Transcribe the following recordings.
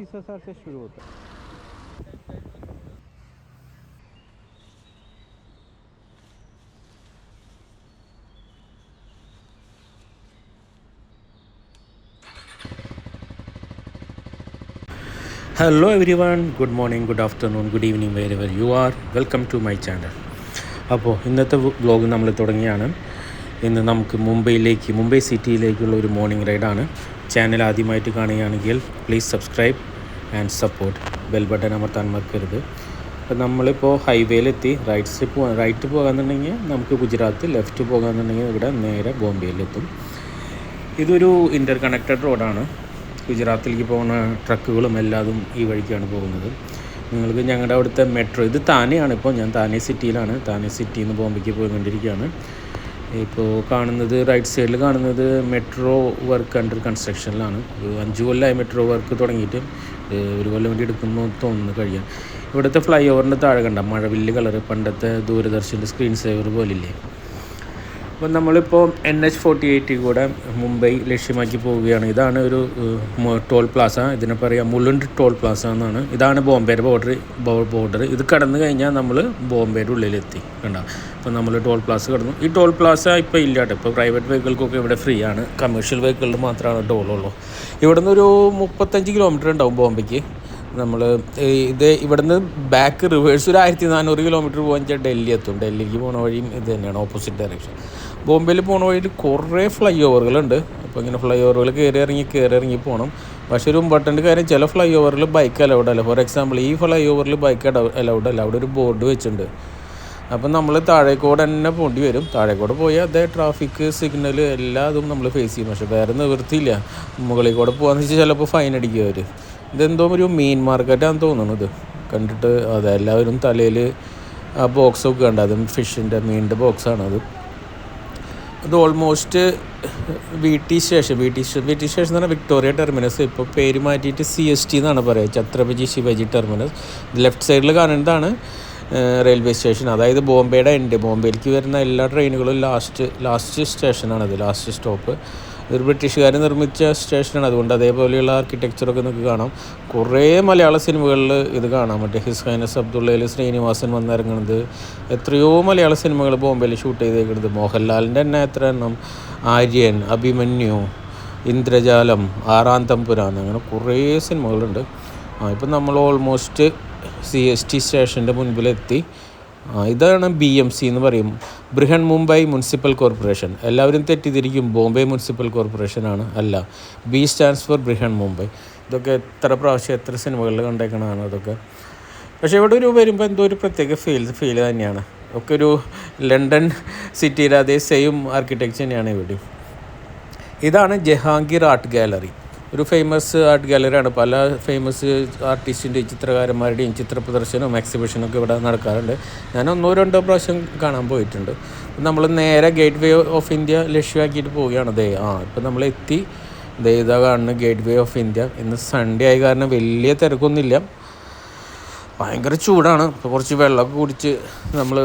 25,000 से शुरू होता है। Hello everyone, good morning, good afternoon, good evening wherever you are. Welcome to my channel. അപ്പോൾ ഇന്നത്തെ വ്ലോഗ് നമ്മൾ തുടങ്ങിയാണ്. ഇന്ന് നമുക്ക് മുംബൈ സിറ്റിയിലേക്കുള്ള ഒരു മോർണിംഗ് റൈഡാണ്. ചാനൽ ആദ്യമായിട്ട് കാണുകയാണെങ്കിൽ please subscribe and support, bell button അമർത്താൻ മറക്കരുത്. അപ്പോൾ നമ്മളിപ്പോൾ ഹൈവേയിലെത്തി. റൈറ്റ് പോകാമെന്നുണ്ടെങ്കിൽ നമുക്ക് ഗുജറാത്ത്, ലെഫ്റ്റ് പോകാമെന്നുണ്ടെങ്കിൽ ഇവിടെ നേരെ ബോംബെയിലെത്തും. ഇതൊരു ഇൻ്റർ കണക്റ്റഡ് റോഡാണ്. ഗുജറാത്തിലേക്ക് പോകുന്ന ട്രക്കുകളും എല്ലാതും ഈ വഴിക്കാണ് പോകുന്നത്. നിങ്ങൾക്ക് ഞങ്ങളുടെ അവിടുത്തെ മെട്രോ, ഇത് താനെയാണ്. ഇപ്പോൾ ഞാൻ താനെ സിറ്റിയിലാണ്. താനെ സിറ്റിയിൽ നിന്ന് ബോംബെക്ക് പോയിക്കൊണ്ടിരിക്കുകയാണ്. ഇപ്പോൾ കാണുന്നത് റൈറ്റ് സൈഡിൽ കാണുന്നത് മെട്രോ വർക്ക് അണ്ടർ കൺസ്ട്രക്ഷനിലാണ്. 5 കൊല്ലമായി മെട്രോ വർക്ക് തുടങ്ങിയിട്ട്. 1 കൊല്ലം വേണ്ടി എടുക്കുന്നു തോന്നുന്നു കഴിയാൻ. ഇവിടുത്തെ ഫ്ലൈ ഓവറിൻ്റെ താഴെ കണ്ട മഴവില്ല് കളറ്, പണ്ടത്തെ ദൂരദർശൻ്റെ സ്ക്രീൻ സേവർ പോലില്ലേ. അപ്പം നമ്മളിപ്പോൾ NH-48 കൂടെ മുംബൈ ലക്ഷ്യമാക്കി പോവുകയാണ്. ഇതാണ് ഒരു ടോൾ പ്ലാസ. ഇതിനെ പറയുക മുളുണ്ട് ടോൾ പ്ലാസ എന്നാണ്. ഇതാണ് ബോംബെയുടെ ബോർഡർ. ഇത് കടന്നു കഴിഞ്ഞാൽ നമ്മൾ ബോംബെയുടെ ഉള്ളിലെത്തി. കണ്ട, അപ്പോൾ നമ്മൾ ടോൾ പ്ലാസ കടന്നു. ഈ ടോൾ പ്ലാസ ഇപ്പോൾ ഇല്ല കേട്ടോ. ഇപ്പോൾ പ്രൈവറ്റ് വെഹിക്കിൾക്കൊക്കെ ഇവിടെ ഫ്രീ ആണ്. കമേഴ്ഷ്യൽ വെഹിക്കിളിൽ മാത്രമാണ് ടോളുള്ളൂ. ഇവിടെ നിന്ന് ഒരു 35 കിലോമീറ്റർ ഉണ്ടാവും ബോംബെക്ക്. നമ്മൾ ഇവിടുന്ന് ബാക്ക് റിവേഴ്സ് ഒരു 1400 കിലോമീറ്റർ പോകാൻ വെച്ചാൽ ഡൽഹി എത്തും. ഡൽഹിക്ക് പോണ വഴിയും ഇത് തന്നെയാണ്, ഓപ്പോസിറ്റ് ഡയറക്ഷൻ. ബോംബെയിൽ പോണ വഴിയിൽ കുറേ ഫ്ലൈ ഓവറുകളുണ്ട്. അപ്പോൾ ഇങ്ങനെ ഫ്ലൈ ഓവറുകൾ കയറി ഇറങ്ങി പോകണം. പക്ഷേ ഒരു ഇമ്പോർട്ടൻറ്റ് കാര്യം, ചില ഫ്ലൈ ഓവറിൽ ബൈക്ക് അലൗഡ് അല്ല. ഫോർ എക്സാമ്പിൾ ഈ ഫ്ലൈ ഓവറിൽ ബൈക്ക് അലൗഡ് അല്ല. അവിടെ ഒരു ബോർഡ് വെച്ചിട്ടുണ്ട്. അപ്പം നമ്മൾ താഴേക്കോടെ തന്നെ പോകേണ്ടി വരും. താഴേക്കോടെ പോയാൽ അതേ ട്രാഫിക് സിഗ്നൽ എല്ലാതും നമ്മൾ ഫേസ് ചെയ്യും. പക്ഷേ വേറെ നിവൃത്തിയില്ല. മുകളിൽ കൂടെ പോകാമെന്ന് വെച്ചാൽ ചിലപ്പോൾ ഫൈൻ അടിക്കുക അവർ. ഇതെന്തോ ഒരു മീൻ മാർക്കറ്റാണെന്ന് തോന്നുന്നത് കണ്ടിട്ട്. അതെ, എല്ലാവരും തലയിൽ ആ ബോക്സൊക്കെ ഉണ്ട്. അതും മീനിൻ്റെ ബോക്സാണത്. അത് ഓൾമോസ്റ്റ് VT സ്റ്റേഷൻ എന്ന് പറഞ്ഞാൽ വിക്ടോറിയ ടെർമിനസ്. ഇപ്പോൾ പേര് മാറ്റിയിട്ട് CST എന്നാണ് പറയുക, ഛത്രപതി ശിവജി ടെർമിനസ്. ലെഫ്റ്റ് സൈഡിൽ കാണുന്നതാണ് റെയിൽവേ സ്റ്റേഷൻ. അതായത് ബോംബെയുടെ ബോംബെയിലേക്ക് വരുന്ന എല്ലാ ട്രെയിനുകളും ലാസ്റ്റ് സ്റ്റേഷനാണത്, ലാസ്റ്റ് സ്റ്റോപ്പ്. ഇതൊരു ബ്രിട്ടീഷുകാർ നിർമ്മിച്ച സ്റ്റേഷനാണ്. അതുകൊണ്ട് അതേപോലെയുള്ള ആർക്കിടെക്ചറൊക്കെ നിങ്ങൾക്ക് കാണാം. കുറേ മലയാള സിനിമകളിൽ ഇത് കാണാം. മറ്റേ ഹിസ് ഹൈനസ് അബ്ദുള്ളയിൽ ശ്രീനിവാസൻ വന്നിറങ്ങുന്നത്, എത്രയോ മലയാള സിനിമകൾ ബോംബെയിൽ ഷൂട്ട് ചെയ്തേക്കുന്നത്. മോഹൻലാലിൻ്റെ തന്നെ എത്ര എണ്ണം, ആര്യൻ, അഭിമന്യു, ഇന്ദ്രജാലം, ആറാം തമ്പുരാൻ, അങ്ങനെ കുറേ സിനിമകളുണ്ട്. ഇപ്പം നമ്മൾ ഓൾമോസ്റ്റ് CST സ്റ്റേഷൻ്റെ മുൻപിലെത്തി. ഇതാണ് BMC എന്ന് പറയും, ബൃഹൻ മുംബൈ മുനിസിപ്പൽ കോർപ്പറേഷൻ. എല്ലാവരും തെറ്റിദ്ധരിക്കും ബോംബെ മുനിസിപ്പൽ കോർപ്പറേഷനാണ്. അല്ല, B stands for Brihan Mumbai. ഇതൊക്കെ എത്ര സിനിമകളിൽ കണ്ടേക്കണതാണ് അതൊക്കെ. പക്ഷേ ഇവിടെ വരുമ്പോൾ എന്തോ ഒരു പ്രത്യേക ഫീൽ തന്നെയാണ്. ഒക്കെ ഒരു ലണ്ടൻ സിറ്റിയുടെ അതേ സെയിം ആർക്കിടെക്ചർ തന്നെയാണ് ഇവിടെ. ഇതാണ് ജഹാംഗീർ ആർട്ട് ഗാലറി. ഒരു ഫേമസ് ആർട്ട് ഗാലറിയാണ്. പല ഫേമസ് ആർട്ടിസ്റ്റിൻ്റെയും ചിത്രകാരന്മാരുടെയും ചിത്ര പ്രദർശനവും എക്സിബിഷനൊക്കെ ഇവിടെ നടക്കാറുണ്ട്. ഞാൻ 1-2 പ്രാവശ്യം കാണാൻ പോയിട്ടുണ്ട്. നമ്മൾ നേരെ ഗേറ്റ് വേ ഓഫ് ഇന്ത്യ ലക്ഷ്യമാക്കിയിട്ട് പോവുകയാണ്. ഇപ്പം നമ്മൾ എത്തി. ഇതാ കാണുന്ന ഗേറ്റ് വേ ഓഫ് ഇന്ത്യ. ഇന്ന് സൺഡേ ആയ കാരണം വലിയ തിരക്കൊന്നുമില്ല. ഭയങ്കര ചൂടാണ്. ഇപ്പോൾ കുറച്ച് വെള്ളമൊക്കെ കുടിച്ച് നമ്മൾ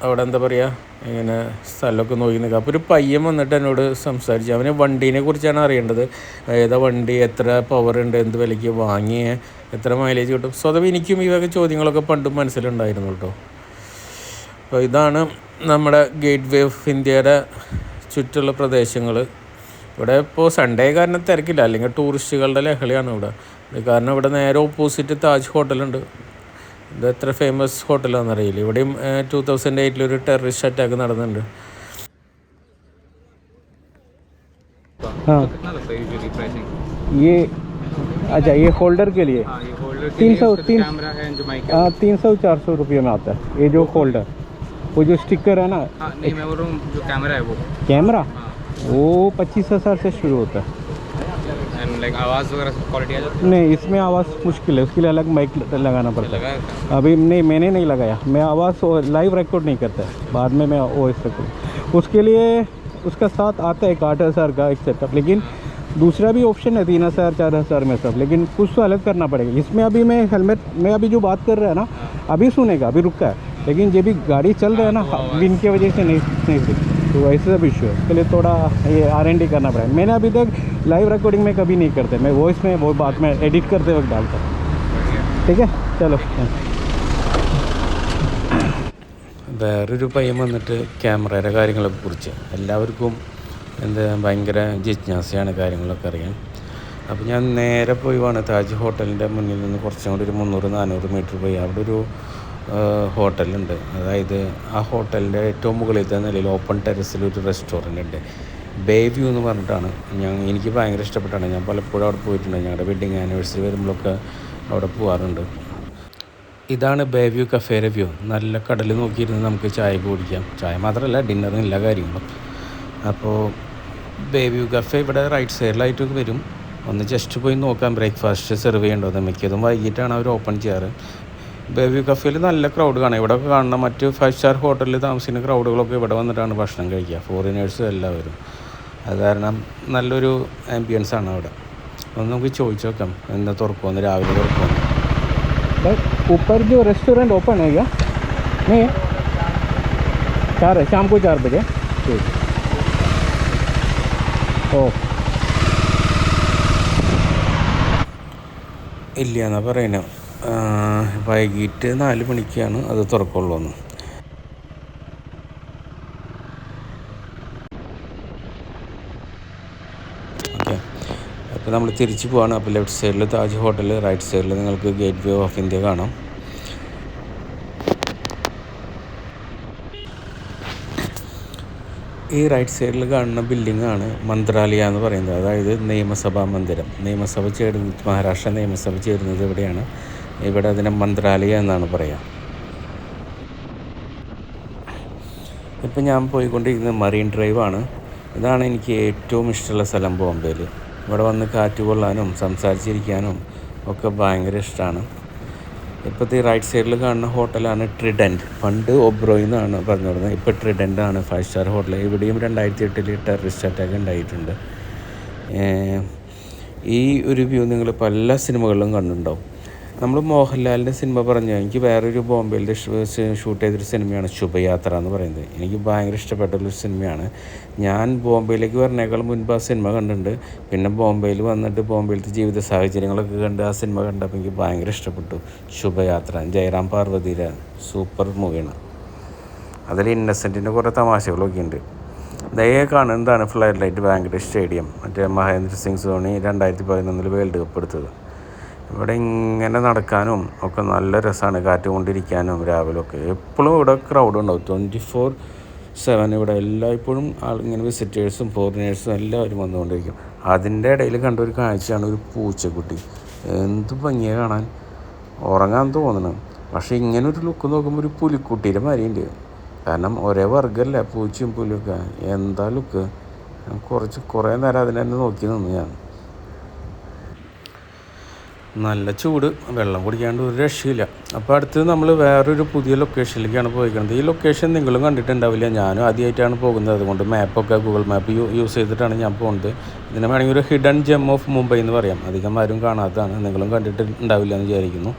അവിടെ എന്താ പറയുക, ഇങ്ങനെ സ്ഥലമൊക്കെ നോക്കി നിൽക്കുക. അപ്പോൾ ഒരു പയ്യൻ വന്നിട്ട് എന്നോട് സംസാരിച്ചു. അവന് വണ്ടീനെ കുറിച്ചാണ് അറിയേണ്ടത്. ഏതാ വണ്ടി, എത്ര പവർ ഉണ്ട്, എന്ത് വിലയ്ക്ക് വാങ്ങിയ, എത്ര മൈലേജ് കിട്ടും. സ്വതവേ എനിക്കും ഈ വക ചോദ്യങ്ങളൊക്കെ പണ്ടും മനസ്സിലുണ്ടായിരുന്നു കേട്ടോ. അപ്പോൾ ഇതാണ് നമ്മുടെ ഗേറ്റ് വേ ഓഫ് ഇന്ത്യയുടെ ചുറ്റുള്ള പ്രദേശങ്ങൾ. ഇവിടെ ഇപ്പോൾ സൺഡേ കാരണം തിരക്കില്ല, അല്ലെങ്കിൽ ടൂറിസ്റ്റുകളുടെ ലഹളയാണ് ഇവിടെ. കാരണം ഇവിടെ നേരെ ഓപ്പോസിറ്റ് താജ് ഹോട്ടലുണ്ട്. ഇത് എത്ര ഫേമസ് ഹോട്ടലാണെന്നറിയില്ല. ഇവിടെയും 2008 ഒരു ടെററിസ്റ്റ് അറ്റാക്ക് നടന്നിട്ടുണ്ട്. ये होल्डर के लिए 300-400 रुपये में आता है ये जो होल्डर. वो जो स्टिकर है ना, नहीं मैं बोल रहा हूँ जो कैमरा है वो वो 25,000 से शुरू होता है. लाइक आवाज़ वगैरह क्वालिटी आ जाती है? नहीं, इसमें आवाज़ मुश्किल है, उसके लिए अलग माइक लगाना पड़ता है. अभी नहीं, मैंने नहीं लगाया. मैं आवाज़ लाइव रिकॉर्ड नहीं करता है, बाद में मैं वॉइस रिकॉर्ड. उसके लिए उसका साथ आता है 8,000 का एक सेटअप. लेकिन दूसरा भी ऑप्शन है 3,000-4,000 में सब. लेकिन कुछ तो अलग करना पड़ेगा. इसमें अभी मैं हेलमेट में अभी जो बात कर रहा है ना, अभी सुनेगा, अभी रुका है. लेकिन जब भी गाड़ी चल रहा है ना, विंड की वजह से नहीं तो वैसे सब इशू है, इसके लिए थोड़ा ये R&D करना पड़ेगा। मैंने अभी तक लाइव रिकॉर्डिंग में कभी नहीं करते, मैं वॉइस में वो बात में एडिट करते वक्त डालता हूँ। ठीक है, चलो। വേറൊരു പയ്യൻ വന്നിട്ട് ക്യാമറയുടെ കാര്യങ്ങളൊക്കെ കുറിച്ച് എല്ലാവർക്കും എന്താ ഭയങ്കര ജിജ്ഞാസയാണ് കാര്യങ്ങളൊക്കെ അറിയാൻ. അപ്പോൾ ഞാൻ നേരെ പോയി വേണം താജ് ഹോട്ടലിൻ്റെ മുന്നിൽ നിന്ന് കുറച്ചും കൂടി ഒരു 300-400 മീറ്റർ പോയി അവിടെ ഒരു ഹോട്ടലുണ്ട്. അതായത് ആ ഹോട്ടലിൻ്റെ ഏറ്റവും മുകളിലത്തെ നിലയിൽ ഓപ്പൺ ടെറസിലൊരു റെസ്റ്റോറൻ്റ് ഉണ്ട്, ബേ വ്യൂ എന്ന് പറഞ്ഞിട്ടാണ്. എനിക്ക് ഭയങ്കര ഇഷ്ടപ്പെട്ടാണ്, ഞാൻ പലപ്പോഴും അവിടെ പോയിട്ടുണ്ട്. ഞങ്ങളുടെ വെഡ്ഡിങ് ആനിവേഴ്സറി വരുമ്പോഴൊക്കെ അവിടെ പോകാറുണ്ട്. ഇതാണ് ബേ വ്യൂ കഫേയുടെ വ്യൂ. നല്ല കടൽ നോക്കിയിരുന്ന് നമുക്ക് ചായ കുടിക്കാം. ചായ മാത്രമല്ല, ഡിന്നറും എല്ലാ കാര്യങ്ങളും. അപ്പോൾ ബേ വ്യൂ കഫേ ഇവിടെ റൈറ്റ് സൈഡിലായിട്ട് വരും. ഒന്ന് ജസ്റ്റ് പോയി നോക്കാം ബ്രേക്ക്ഫാസ്റ്റ് സെർവ് ചെയ്യേണ്ടത്. മിക്കതും വൈകിട്ടാണ് അവർ ഓപ്പൺ ചെയ്യാറ്. ബേ വ്യൂ കഫേയിൽ നല്ല ക്രൗഡ് കാണാം. ഇവിടെ കാണുന്ന മറ്റ് 5 സ്റ്റാർ ഹോട്ടലിൽ താമസിക്കുന്ന ക്രൗഡുകളൊക്കെ ഇവിടെ വന്നിട്ടാണ് ഭക്ഷണം കഴിക്കുക, ഫോറിനേഴ്സും എല്ലാവരും. അത് കാരണം നല്ലൊരു ആംബിയൻസ് ആണ് അവിടെ. ഒന്ന് നമുക്ക് ചോദിച്ചു നോക്കാം എന്താ തുറക്കുമെന്ന്, രാവിലെ തുറക്കുമെന്ന്. ऊपर जो रेस्टोरेंट ओपन है क्या? नहीं है, 4 है, शाम को 4 बजे। ठीक, ओ ഇല്ല എന്നാ പറയുന്നത്. വൈകിട്ട് 4 മണിക്കാണ് അത് തുറക്കുള്ളൂ എന്ന്. ഓക്കെ, അപ്പോൾ നമ്മൾ തിരിച്ച് പോവാണ്. അപ്പോൾ ലെഫ്റ്റ് സൈഡിൽ താജ് ഹോട്ടൽ, റൈറ്റ് സൈഡിൽ നിങ്ങൾക്ക് ഗേറ്റ് വേ ഓഫ് ഇന്ത്യ കാണാം. ഈ റൈറ്റ് സൈഡിൽ കാണുന്ന ബിൽഡിങ്ങാണ് മന്ത്രാലയ എന്ന് പറയുന്നത്, അതായത് നിയമസഭാ മന്ദിരം. മഹാരാഷ്ട്ര നിയമസഭ ചേരുന്നത് ഇവിടെയാണ്. ഇവിടെ അതിനെ മന്ത്രാലയ എന്നാണ് പറയുക. ഇപ്പം ഞാൻ പോയിക്കൊണ്ടിരിക്കുന്നത് മറീൻ ഡ്രൈവാണ്. ഇതാണ് എനിക്ക് ഏറ്റവും ഇഷ്ടമുള്ള സ്ഥലം ബോംബെയിൽ. ഇവിടെ വന്ന് കാറ്റ് കൊള്ളാനും സംസാരിച്ചിരിക്കാനും ഒക്കെ ഭയങ്കര ഇഷ്ടമാണ്. ഇപ്പോഴത്തെ റൈറ്റ് സൈഡിൽ കാണുന്ന ഹോട്ടലാണ് ട്രിഡൻറ്റ്. പണ്ട് ഒബ്രോയ് എന്നാണ് പറഞ്ഞിരുന്നത്, ഇപ്പോൾ ട്രിഡൻ്റ് ആണ് 5 സ്റ്റാർ ഹോട്ടൽ. ഇവിടെയും 2008 ടെററിസ്റ്റ് അറ്റാക്ക് ഉണ്ടായിട്ടുണ്ട്. ഈ ഒരു വ്യൂ നിങ്ങൾ പല സിനിമകളിലും കണ്ടിട്ടുണ്ടാവും. നമ്മൾ മോഹൻലാലിൻ്റെ സിനിമ പറഞ്ഞാൽ എനിക്ക് വേറൊരു ബോംബെയിൽ ഷൂട്ട് ചെയ്തൊരു സിനിമയാണ് ശുഭയാത്ര എന്ന് പറയുന്നത്. എനിക്ക് ഭയങ്കര ഇഷ്ടപ്പെട്ടൊരു സിനിമയാണ്. ഞാൻ ബോംബെയിലേക്ക് വരുന്നേക്കാൾ മുൻപ് ആ സിനിമ കണ്ടിട്ടുണ്ട്. പിന്നെ ബോംബെയിൽ വന്നിട്ട് ബോംബെയിലത്തെ ജീവിത സാഹചര്യങ്ങളൊക്കെ കണ്ട് ആ സിനിമ കണ്ടപ്പോൾ എനിക്ക് ഭയങ്കര ഇഷ്ടപ്പെട്ടു. ശുഭയാത്ര, ജയറാം പാർവതിയുടെ സൂപ്പർ മൂവിയാണ്. അതിൽ ഇന്നസെൻറ്റിൻ്റെ കുറേ തമാശകളൊക്കെ ഉണ്ട്. ദയയെ കാണുന്നതാണ് ഫ്ലഡ് ലൈറ്റ് ബാങ്കറ്റ് സ്റ്റേഡിയം, മറ്റേ മഹേന്ദ്ര സിംഗ് ധോണി 2011 വേൾഡ് കപ്പ് എടുത്തത്. ഇവിടെ ഇങ്ങനെ നടക്കാനും ഒക്കെ നല്ല രസമാണ്, കാറ്റ് കൊണ്ടിരിക്കാനും രാവിലെയൊക്കെ. എപ്പോഴും ഇവിടെ ക്രൗഡ് ഉണ്ടാവും 24/7. ഇവിടെ എല്ലായ്പ്പോഴും ഇങ്ങനെ വിസിറ്റേഴ്സും ഫോറിനേഴ്സും എല്ലാവരും വന്നുകൊണ്ടിരിക്കും. അതിൻ്റെ ഇടയിൽ കണ്ട ഒരു കാഴ്ചയാണ് ഒരു പൂച്ചക്കുട്ടി. എന്ത് ഭംഗിയാണ് കാണാൻ, ഉറങ്ങാൻ തോന്നണം. പക്ഷേ ഇങ്ങനെ ഒരു ലുക്ക് നോക്കുമ്പോൾ ഒരു പുലിക്കുട്ടീൻ്റെ മാതിരിയുണ്ട്. കാരണം ഒരേ വർഗ്ഗമല്ല പൂച്ചയും പുലിയൊക്കെ. എന്താ ലുക്ക്. കുറേ നേരം അതിനെ തന്നെ നോക്കി നിന്ന് ഞാൻ. നല്ല ചൂട്, വെള്ളം കുടിക്കാണ്ട് ഒരു രക്ഷയില്ല. അപ്പോൾ അടുത്ത് നമ്മൾ വേറൊരു പുതിയ ലൊക്കേഷനിലേക്കാണ് പോയിരിക്കുന്നത്. ഈ ലൊക്കേഷൻ നിങ്ങളും കണ്ടിട്ടുണ്ടാവില്ല, ഞാനും ആദ്യമായിട്ടാണ് പോകുന്നത്. അതുകൊണ്ട് മാപ്പൊക്കെ ഗൂഗിൾ മാപ്പ് യൂസ് ചെയ്തിട്ടാണ് ഞാൻ പോകുന്നത്. ഇതിനെ വേണമെങ്കിൽ ഒരു ഹിഡൻ ജെം ഓഫ് മുംബൈ എന്ന് പറയാം. അധികം ആരും കാണാത്തതാണ്, നിങ്ങളും കണ്ടിട്ടുണ്ടാവില്ല എന്ന് വിചാരിക്കുന്നു.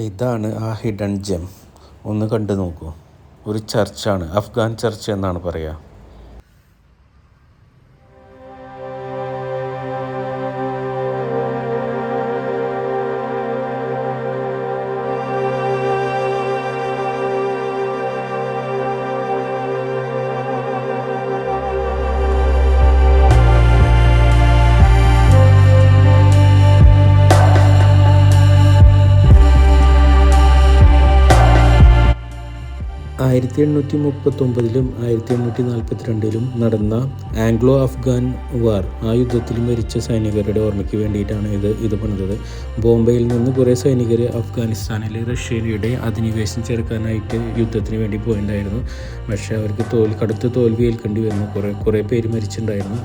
ഇതാണ് ആ ഹിഡൻ ജെം. ഒന്ന് കണ്ടു നോക്കൂ. ഒരു ചർച്ചാണ്, അഫ്ഗാൻ ചർച്ച് എന്നാണ് പറയുക. 1839 1842 നടന്ന ആംഗ്ലോ അഫ്ഗാൻ വാർ, ആ യുദ്ധത്തിൽ മരിച്ച സൈനികരുടെ ഓർമ്മയ്ക്ക് വേണ്ടിയിട്ടാണ് ഇത് പണിതത്. ബോംബെയിൽ നിന്ന് കുറേ സൈനികർ അഫ്ഗാനിസ്ഥാനിൽ റഷ്യയുടെ അധിനിവേശം ചേർക്കാനായിട്ട് യുദ്ധത്തിന് വേണ്ടി പോയിട്ടുണ്ടായിരുന്നു. പക്ഷേ അവർക്ക് കടുത്ത തോൽവി ഏൽക്കേണ്ടി വന്നു. കുറേ പേര് മരിച്ചിട്ടുണ്ടായിരുന്നു.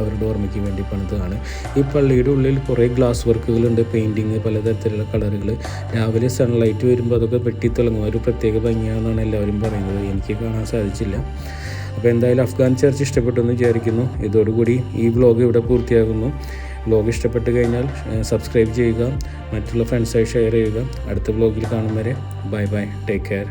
അവരുടെ ഓർമ്മയ്ക്ക് വേണ്ടി പണിതാണ്. ഈ പള്ളിയുടെ ഉള്ളിൽ കുറേ ഗ്ലാസ് വർക്കുകളുണ്ട്, പെയിൻറ്റിങ്, പലതരത്തിലുള്ള കളറുകൾ. രാവിലെ സൺലൈറ്റ് വരുമ്പോൾ അതൊക്കെ വെട്ടിത്തിളങ്ങും. ഒരു പ്രത്യേക ഭംഗിയാണെന്നാണ് എല്ലാവരും പറയുന്നത്. എനിക്ക് കാണാൻ സാധിച്ചില്ല. അപ്പോൾ എന്തായാലും അഫ്ഗാൻ ചർച്ച് ഇഷ്ടപ്പെട്ടു എന്ന് വിചാരിക്കുന്നു. ഇതോടുകൂടി ഈ വ്ലോഗ് ഇവിടെ പൂർത്തിയാകുന്നു. വ്ലോഗ് ഇഷ്ടപ്പെട്ട് കഴിഞ്ഞാൽ സബ്സ്ക്രൈബ് ചെയ്യുക, മറ്റുള്ള ഫ്രണ്ട്സായി ഷെയർ ചെയ്യുക. അടുത്ത വ്ലോഗിൽ കാണും വരെ ബൈ ബൈ, ടേക്ക് കെയർ.